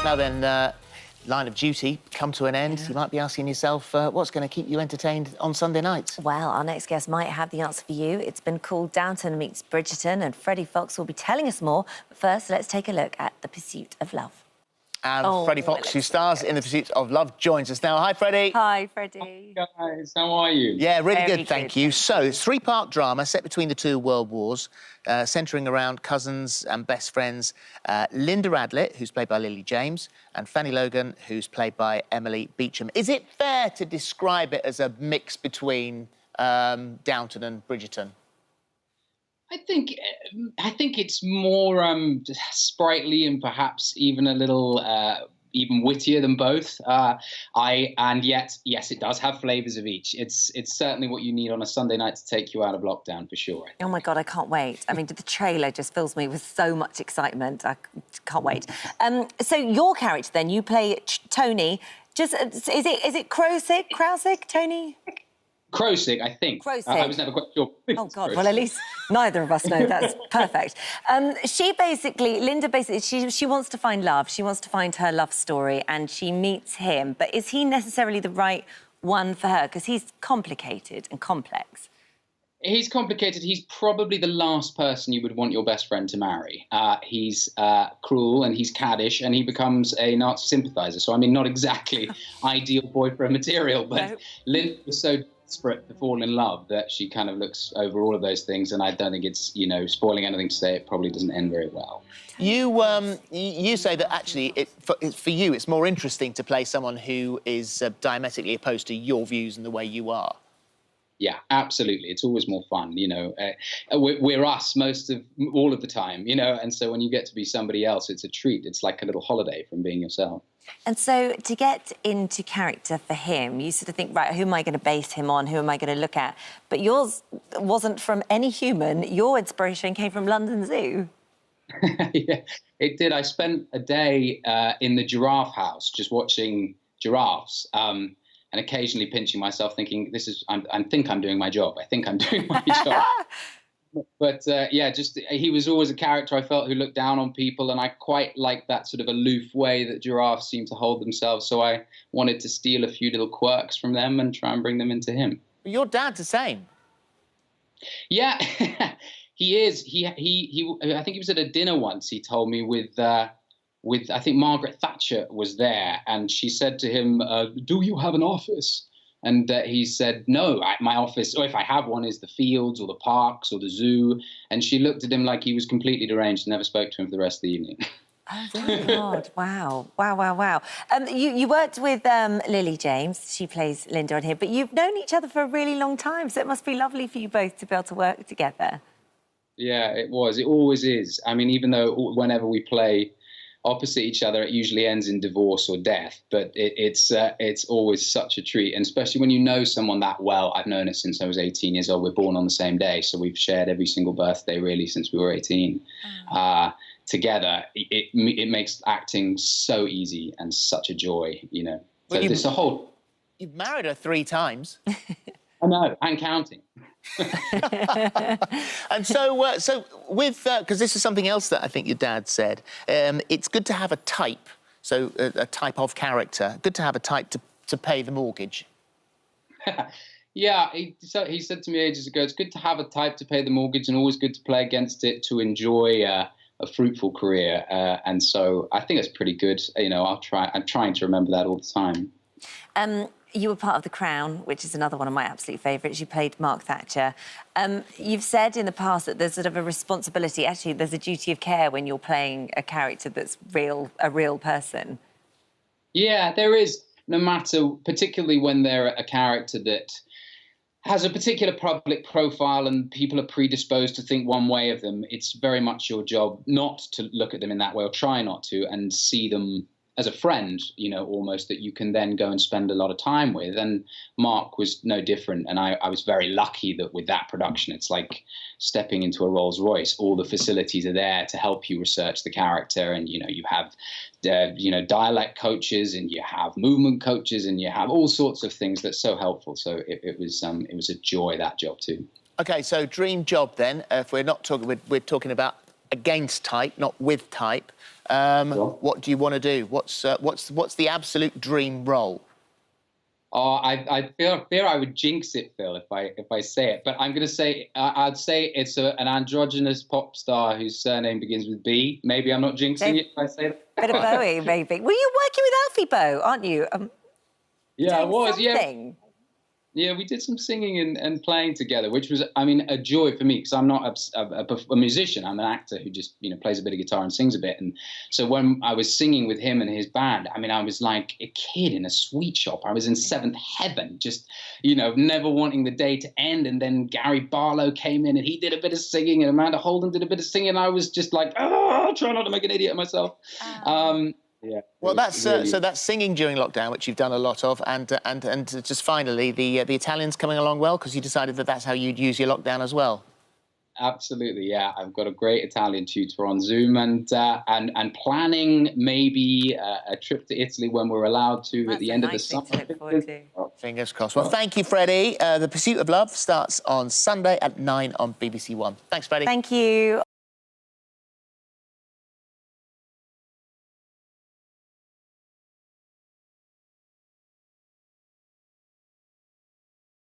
Now then, line of duty come to an end. You might be asking yourself, what's going to keep you entertained on Sunday nights? Well, our next guest might have the answer for you. It's been called Downton Meets Bridgerton, and Freddie Fox will be telling us more. But first, let's take a look at The Pursuit of Love. And Freddie Fox, who stars in The Pursuit of Love, joins us now. Hi, Freddie. Hi, Freddie. Hi, guys. How are you? Yeah, really Very good, thank you. So, it's a three-part drama set between the two world wars, centring around cousins and best friends Linda Radlett, who's played by Lily James, and Fanny Logan, who's played by Emily Beecham. Is it fair to describe it as a mix between Downton and Bridgerton? I think it's more sprightly and perhaps even a little even wittier than both. And yet, yes, it does have flavours of each. It's certainly what you need on a Sunday night to take you out of lockdown, for sure. Oh, my God, I can't wait. I mean, the trailer just fills me with so much excitement. I can't wait. So your character, then, you play Tony. Just, is it Krausick, Tony? Krausick, I think. Krausick. I was never quite sure. Oh, God, well, at least neither of us know. That's perfect. Linda basically, she wants to find love. She wants to find her love story, and she meets him. But is he necessarily the right one for her? Because he's complicated and complex. He's complicated. He's probably the last person you would want your best friend to marry. He's cruel and he's caddish, and he becomes a Nazi sympathiser. So, I mean, not exactly ideal boyfriend material, but no. Linda was so desperate to fall in love that she kind of looks over all of those things, and I don't think it's, you know, spoiling anything to say it probably doesn't end very well. You say that actually, for you, it's more interesting to play someone who is diametrically opposed to your views and the way you are. Yeah, absolutely. It's always more fun, you know. We're us all of the time, you know, and so when you get to be somebody else, it's a treat. It's like a little holiday from being yourself. And so to get into character for him, you sort of think, right, who am I going to base him on? Who am I going to look at? But yours wasn't from any human. Your inspiration came from London Zoo. Yeah, it did. I spent a day in the giraffe house just watching giraffes. And occasionally pinching myself, thinking, I think I'm doing my job. I think I'm doing my job. But yeah, just he was always a character I felt who looked down on people, and I quite liked that sort of aloof way that giraffes seem to hold themselves. So I wanted to steal a few little quirks from them and try and bring them into him. Your dad's the same. Yeah, he is. I think he was at a dinner once. He told me with I think Margaret Thatcher was there, and she said to him, do you have an office? And he said, no, my office, or if I have one, is the fields or the parks or the zoo. And she looked at him like he was completely deranged and never spoke to him for the rest of the evening. Oh, dear God. Wow. Wow, wow, wow. You worked with Lily James. She plays Linda on here, but you've known each other for a really long time, so it must be lovely for you both to be able to work together. Yeah, it was. It always is. I mean, even though whenever we play opposite each other, it usually ends in divorce or death, but it's always such a treat, and especially when you know someone that well. I've known her since I was 18 years old. We're born on the same day, so we've shared every single birthday really since we were 18 together. It makes acting so easy and such a joy, you know. So it's a whole... You've married her 3 times. I know, and counting. And so with because this is something else that I think your dad said. It's good to have a type, so a type of character. Good to have a type to pay the mortgage. Yeah, he said to me ages ago, it's good to have a type to pay the mortgage, and always good to play against it to enjoy a fruitful career. And so I think it's pretty good. You know, I'm trying to remember that all the time. You were part of The Crown, which is another one of my absolute favourites. You played Mark Thatcher. You've said in the past that there's sort of a responsibility. Actually, there's a duty of care when you're playing a character that's a real person. Yeah, there is. No matter, particularly when they're a character that has a particular public profile and people are predisposed to think one way of them, it's very much your job not to look at them in that way, or try not to, and see them as a friend, you know, almost, that you can then go and spend a lot of time with. And Mark was no different. And I was very lucky that with that production, it's like stepping into a Rolls Royce. All the facilities are there to help you research the character. And, you know, you have, dialect coaches, and you have movement coaches, and you have all sorts of things that's so helpful. So it was a joy, that job too. OK, so dream job then. If we're not talking, we're talking about against type, not with type. What do you want to do? What's the absolute dream role? Oh, I fear I would jinx it, Phil, if I say it. But I'm going to say I'd say it's an androgynous pop star whose surname begins with B. Maybe I'm not jinxing it if I say that. Bit of Bowie, maybe. Well, you're working with Alfie Boe, aren't you? Yeah, I was. Something. Yeah, we did some singing and playing together, which was, I mean, a joy for me because I'm not a musician. I'm an actor who just, plays a bit of guitar and sings a bit. And so when I was singing with him and his band, I mean, I was like a kid in a sweet shop. I was in seventh heaven, just, never wanting the day to end. And then Gary Barlow came in and he did a bit of singing and Amanda Holden did a bit of singing. And I was just like, try not to make an idiot of myself. Yeah. Well, that's really... so that's singing during lockdown, which you've done a lot of, and just finally the Italians coming along well because you decided that that's how you'd use your lockdown as well. Absolutely, yeah. I've got a great Italian tutor on Zoom, and planning maybe a trip to Italy when we're allowed to at the end of the summer. To look forward to. Fingers crossed. Well, thank you, Freddie. The Pursuit of Love starts on Sunday at 9 on BBC One. Thanks, Freddie. Thank you.